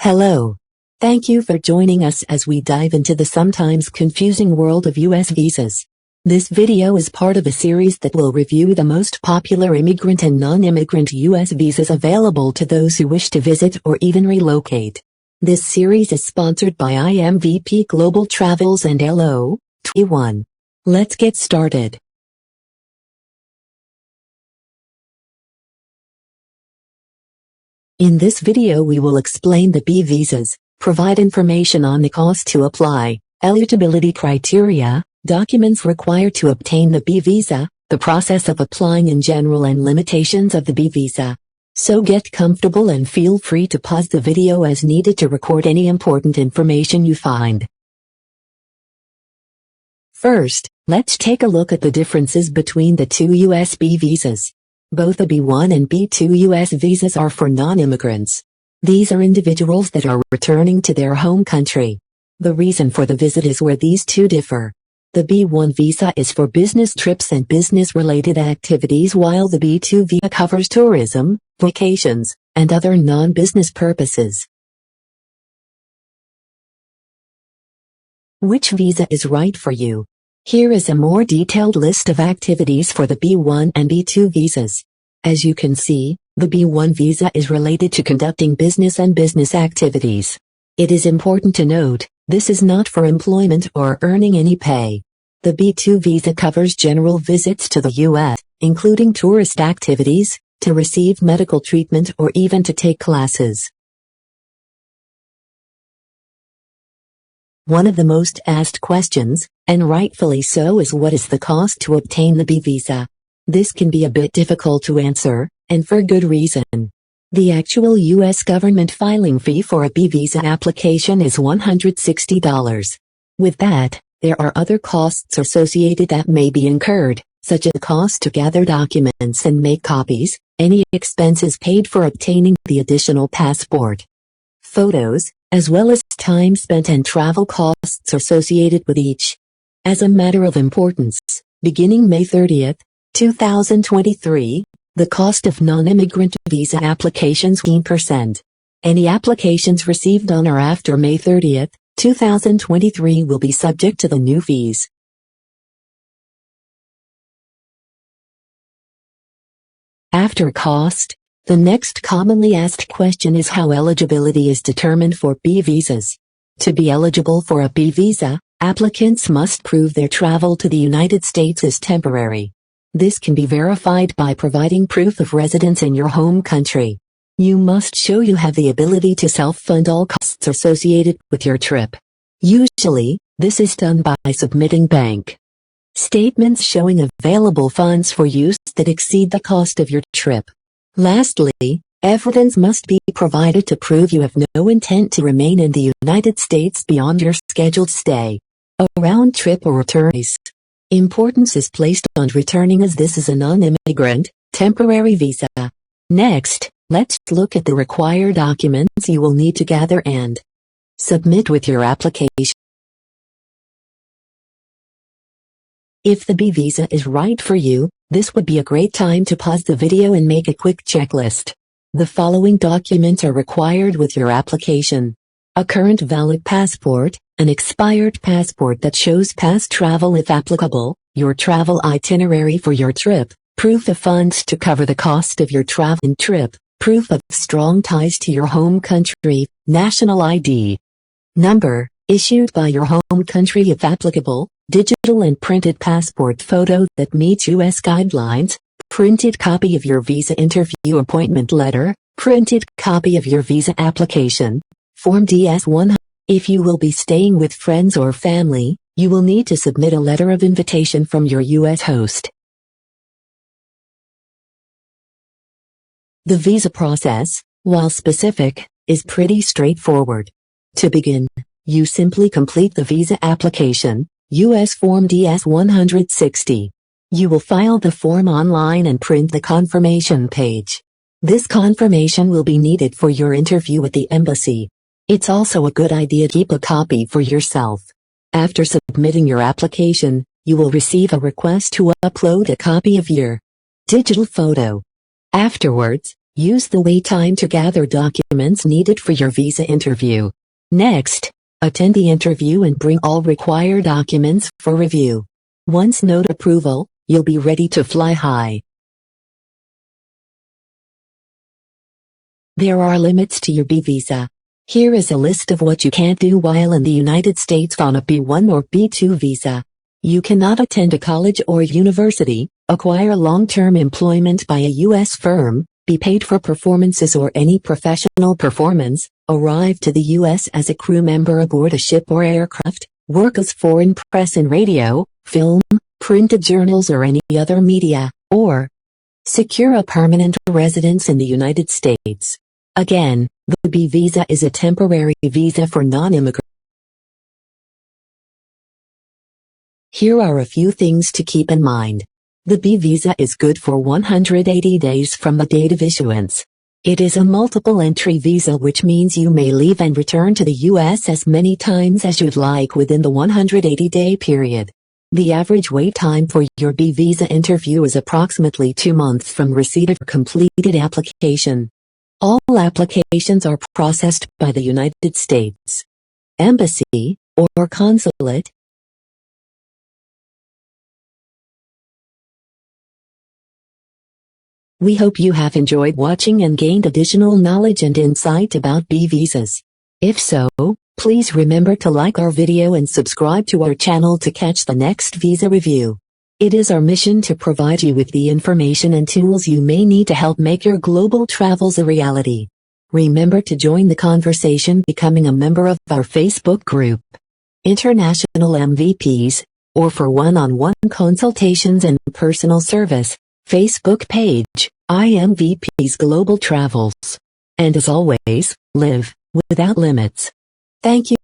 Hello. Thank you for joining us as we dive into the sometimes confusing world of U.S. visas. This video is part of a series that will review the most popular immigrant and non-immigrant U.S. visas available to those who wish to visit or even relocate. This series is sponsored by IMVP Global Travels and LO 21. Let's get started. In this video we will explain the B visas, provide information on the cost to apply, eligibility criteria, documents required to obtain the B visa, the process of applying in general and limitations of the B visa. So get comfortable and feel free to pause the video as needed to record any important information you find. First, let's take a look at the differences between the two U.S. B visas. Both the B1 and B2 U.S. visas are for non-immigrants. These are individuals that are returning to their home country. The reason for the visit is where these two differ. The B1 visa is for business trips and business-related activities, while the B2 visa covers tourism, vacations, and other non-business purposes. Which visa is right for you? Here is a more detailed list of activities for the B1 and B2 visas. As you can see, the B1 visa is related to conducting business and business activities. It is important to note, this is not for employment or earning any pay. The B2 visa covers general visits to the U.S., including tourist activities, to receive medical treatment or even to take classes. One of the most asked questions, and rightfully so, is what is the cost to obtain the B visa? This can be a bit difficult to answer, and for good reason. The actual U.S. government filing fee for a B visa application is $160. With that, there are other costs associated that may be incurred, such as the cost to gather documents and make copies, any expenses paid for obtaining the additional passport, photos, as well as time spent and travel costs associated with each. As a matter of importance, beginning May 30, 2023, the cost of non-immigrant visa applications 15%. Any applications received on or after May 30, 2023 will be subject to the new fees. After cost, the next commonly asked question is how eligibility is determined for B visas. To be eligible for a B visa, applicants must prove their travel to the United States is temporary. This can be verified by providing proof of residence in your home country. You must show you have the ability to self-fund all costs associated with your trip. Usually, this is done by submitting bank statements showing available funds for use that exceed the cost of your trip. Lastly, evidence must be provided to prove you have no intent to remain in the United States beyond your scheduled stay. A round trip or return importance is placed on returning, as this is a non-immigrant, temporary visa. Next, let's look at the required documents you will need to gather and submit with your application. If the B visa is right for you, this would be a great time to pause the video and make a quick checklist. The following documents are required with your application: a current valid passport, an expired passport that shows past travel if applicable, your travel itinerary for your trip, proof of funds to cover the cost of your travel and trip, proof of strong ties to your home country, national ID number, issued by your home country if applicable, digital and printed passport photo that meets U.S. guidelines, printed copy of your visa interview appointment letter, printed copy of your visa application, Form DS-100. If you will be staying with friends or family, you will need to submit a letter of invitation from your U.S. host. The visa process, while specific, is pretty straightforward. To begin, you simply complete the visa application, U.S. Form DS-160. You will file the form online and print the confirmation page. This confirmation will be needed for your interview at the embassy. It's also a good idea to keep a copy for yourself. After submitting your application, you will receive a request to upload a copy of your digital photo. Afterwards, Use the wait time to gather documents needed for your visa interview. Next, attend the interview and bring all required documents for review. Once note approval, you'll be ready to fly high. There are limits to your B visa. Here is a list of what you can't do while in the United States on a B1 or B2 visa. You cannot attend a college or university, acquire long-term employment by a U.S. firm, be paid for performances or any professional performance, arrive to the U.S. as a crew member aboard a ship or aircraft, work as foreign press and radio, film, printed journals or any other media, or secure a permanent residence in the United States. Again, the B visa is a temporary visa for non-immigrants. Here are a few things to keep in mind. The B visa is good for 180 days from the date of issuance. It is a multiple entry visa, which means you may leave and return to the U.S. as many times as you'd like within the 180-day period. The average wait time for your B visa interview is approximately 2 months from receipt of completed application. All applications are processed by the United States Embassy or Consulate. We hope you have enjoyed watching and gained additional knowledge and insight about B visas. If so, please remember to like our video and subscribe to our channel to catch the next visa review. It is our mission to provide you with the information and tools you may need to help make your global travels a reality. Remember to join the conversation becoming a member of our Facebook group, International MVPs, or for one-on-one consultations and personal service, Facebook page, IMVPs Global Travels. And as always, live without limits. Thank you.